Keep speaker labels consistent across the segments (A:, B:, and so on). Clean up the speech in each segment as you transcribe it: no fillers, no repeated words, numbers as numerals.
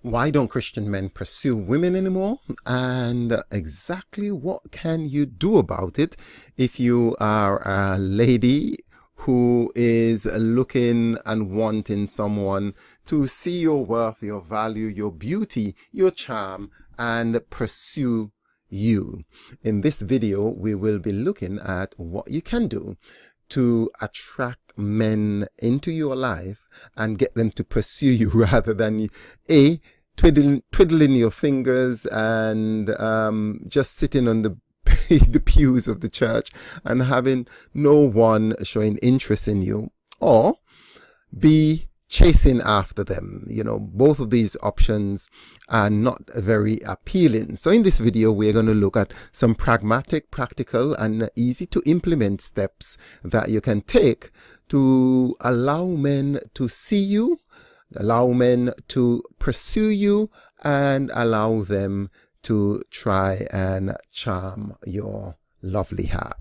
A: Why don't Christian men pursue women anymore? And exactly what can you do about it if you are a lady who is looking and wanting someone to see your worth, your value, your beauty, your charm, and pursue you. In this video, we will be looking at what you can do to attract men into your life and get them to pursue you rather than twiddling your fingers and just sitting on the the pews of the church and having no one showing interest in you, or be chasing after them. Both of these options are not very appealing. So in this video, we're going to look at some pragmatic, practical, and easy to implement steps that you can take to allow men to see you, allow men to pursue you, and allow them to try and charm your lovely heart.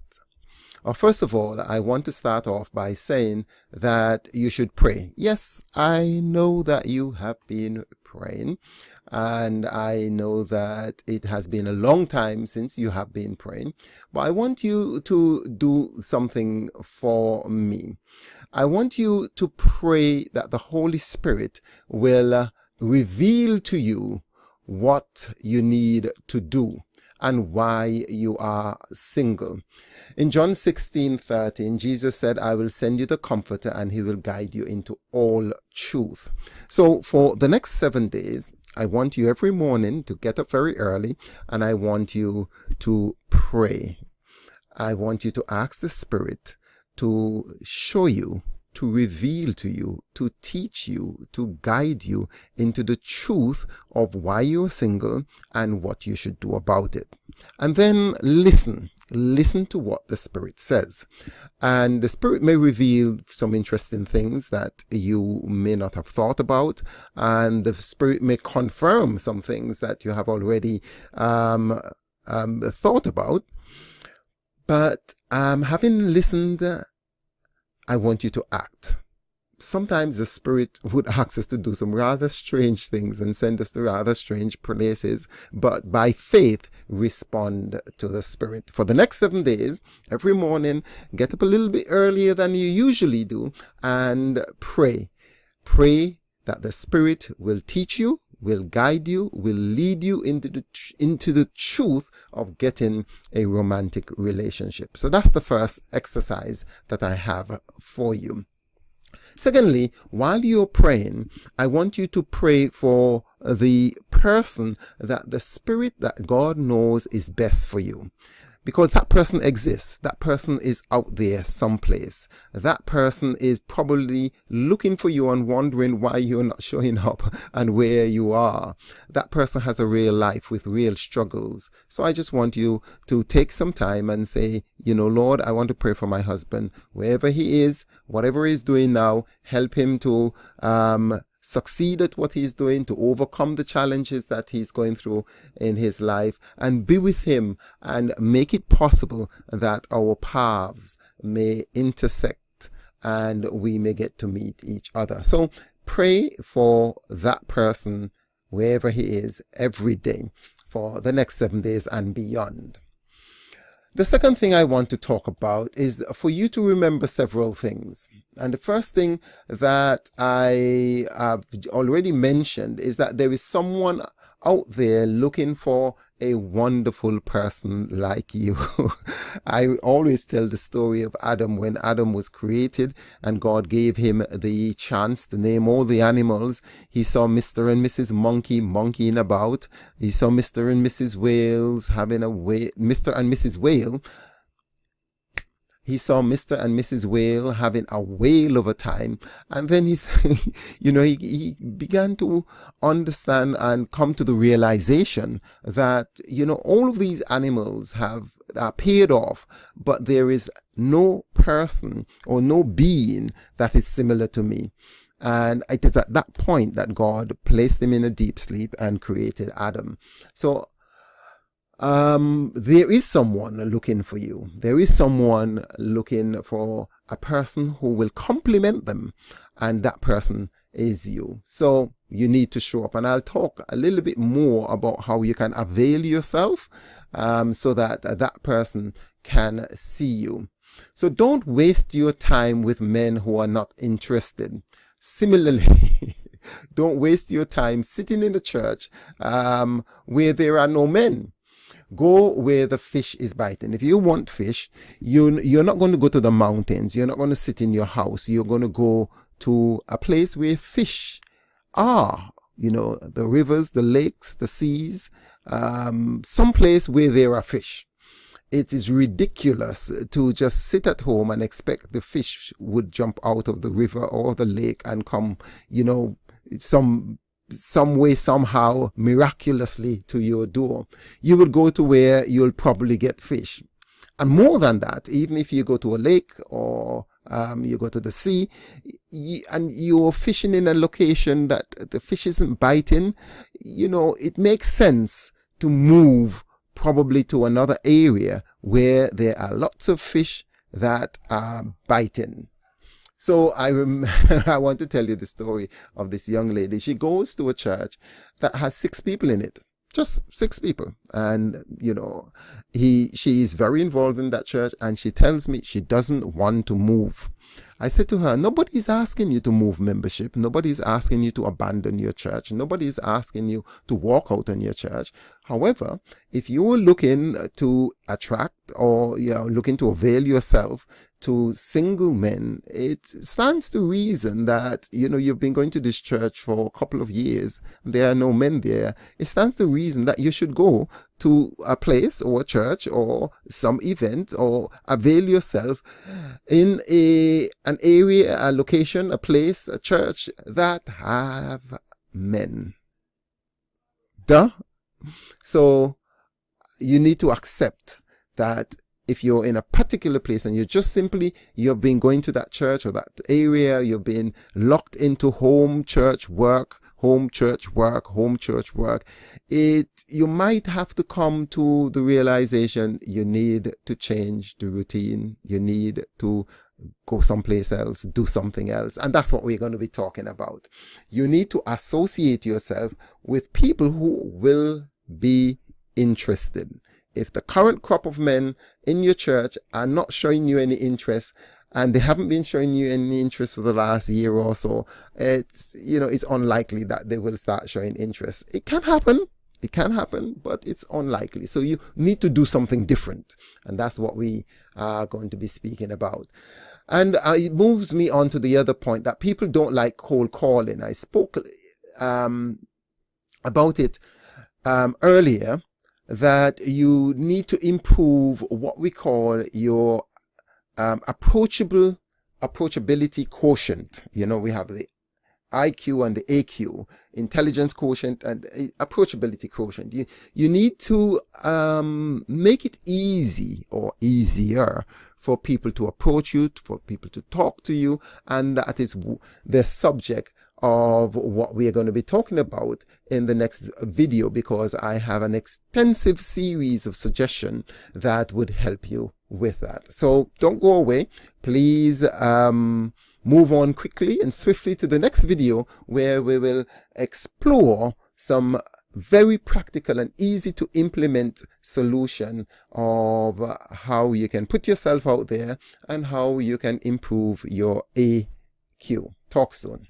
A: First of all, I want to start off by saying that you should pray. Yes, I know that you have been praying, and I know that it has been a long time since you have been praying, but I want you to do something for me. I want you to pray that the Holy Spirit will reveal to you what you need to do and why you are single. In John 16:13, Jesus said, I will send you the Comforter and he will guide you into all truth. So for the next 7 days, I want you every morning to get up very early, and I want you to pray. I want you to ask the Spirit to show you, to reveal to you, to teach you, to guide you into the truth of why you're single and what you should do about it. And then listen to what the Spirit says. And the Spirit may reveal some interesting things that you may not have thought about, and the Spirit may confirm some things that you have already thought about. But having listened, I want you to act. Sometimes the Spirit would ask us to do some rather strange things and send us to rather strange places, but by faith, respond to the Spirit. For the next 7 days, every morning, get up a little bit earlier than you usually do and pray. Pray that the Spirit will teach you, will guide you, will lead you into the truth of getting a romantic relationship. So that's the first exercise that I have for you. Secondly, while you're praying, I want you to pray for the person that the Spirit that God knows is best for you. Because that person exists. That person is out there someplace. That person is probably looking for you and wondering why you're not showing up and where you are. That person has a real life with real struggles. So I just want you to take some time and say, Lord, I want to pray for my husband. Wherever he is, whatever he's doing now, help him to succeed at what he's doing, to overcome the challenges that he's going through in his life, and be with him and make it possible that our paths may intersect and we may get to meet each other. So pray for that person wherever he is every day for the next 7 days and beyond. The second thing I want to talk about is for you to remember several things. And the first thing that I have already mentioned is that there is someone out there looking for a wonderful person like you. I always tell the story of Adam. When Adam was created and God gave him the chance to name all the animals, he saw Mr. and Mrs. Monkey monkeying about. He saw Mr. and Mrs. Whales having Mr. and Mrs. Whale. He saw Mr. and Mrs. Whale having a whale of a time. And then he began to understand and come to the realization that, all of these animals are paired off, but there is no person or no being that is similar to me. And it is at that point that God placed him in a deep sleep and created Adam. So there is someone looking for you. There is someone looking for a person who will complement them, and that person is you. So you need to show up, and I'll talk a little bit more about how you can avail yourself so that that person can see you. So don't waste your time with men who are not interested. Similarly, don't waste your time sitting in the church where there are no men. Go where the fish is biting. If you want fish, you're not going to go to the mountains. You're not going to sit in your house. You're going to go to a place where fish are. You know, the rivers, the lakes, the seas, some place where there are fish. It is ridiculous to just sit at home and expect the fish would jump out of the river or the lake and come, you know, some way, somehow, miraculously to your door. You will go to where you'll probably get fish. And more than that, even if you go to a lake or you go to the sea and you're fishing in a location that the fish isn't biting, you know, it makes sense to move probably to another area where there are lots of fish that are biting. So I want to tell you the story of this young lady. She goes to a church that has 6 people in it, just 6 people. And, you know, she is very involved in that church, and she tells me she doesn't want to move. I said to her, nobody's asking you to move membership. Nobody's asking you to abandon your church. Nobody's asking you to walk out on your church. However, if you're looking to attract or looking to avail yourself to single men, it stands to reason that, you know, you've been going to this church for a couple of years. There are no men there. It stands to reason that you should go to a place or a church or some event or avail yourself in an area, a location, a place, a church that have men. Duh. So you need to accept that if you're in a particular place and you've been going to that church or that area, you've been locked into home church work, you might have to come to the realization you need to change the routine. You need to go someplace else, do something else. And that's what we're going to be talking about. You need to associate yourself with people who will be interested. If the current crop of men in your church are not showing you any interest, and they haven't been showing you any interest for the last year or so, it's unlikely that they will start showing interest. It can happen, but it's unlikely. So you need to do something different. And that's what we are going to be speaking about. And it moves me on to the other point, that people don't like cold calling. I spoke about it earlier, that you need to improve what we call your approachability quotient. You know, we have the IQ and the AQ, intelligence quotient and approachability quotient. You need to make it easy or easier for people to approach you, for people to talk to you, and that is the subject of what we are going to be talking about in the next video, because I have an extensive series of suggestions that would help you with that. So don't go away. Please move on quickly and swiftly to the next video, where we will explore some very practical and easy to implement solution of how you can put yourself out there and how you can improve your AQ. Talk soon.